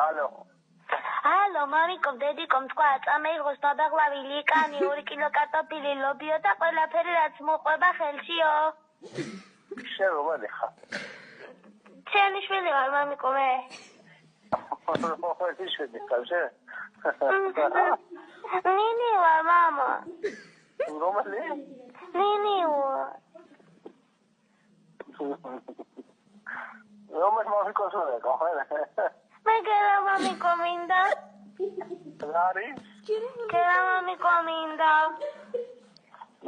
Алло, მამიკო, დედიკო, თქვა, წამეიღოს ბაბაღლავი, ლიკანი, 2 კილო კარტოფილი, ლობიო და ყველაფერი რაც მოყვება ხელშიო. შენ რომელი ხარ? შენი შვილი ვარ, მამიკო, მე. რომელი შვილი ხარ, შენ? ნინი ვარ, მამა. რომელი? ნინი ვარ. რომელი მამიკოს ვარ, გახვერე? მე გერა მამიკო მინდა. რარი? გერა მამიკო მინდა.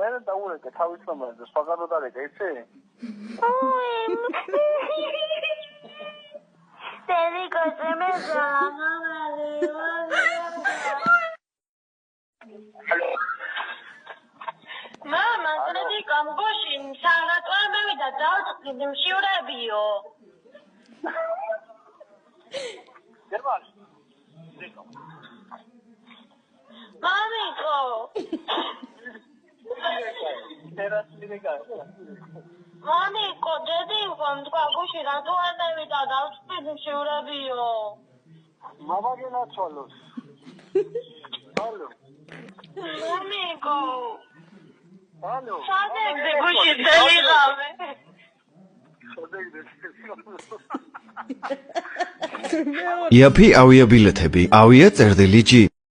მე დაურეკე თავის მომენტზე, სხვაგანო დარეკე, იცი? დედიკო, შემეძა, მამა, დედიკო, მგოში, საღატვარ მევიდა, დავწყდით მშივრებიო. გერმანი. მამიკო. მამიკო, დედიკო, თქვა გუში რატო არ მევიდა, დავწყდით მშივრებიო. მამაგენაცვალოს. ალო. მამიკო. ალო. სადეგზე გუში დელიღავე. იაფი ავია ბილეთები, ავია წერდილი ჯი.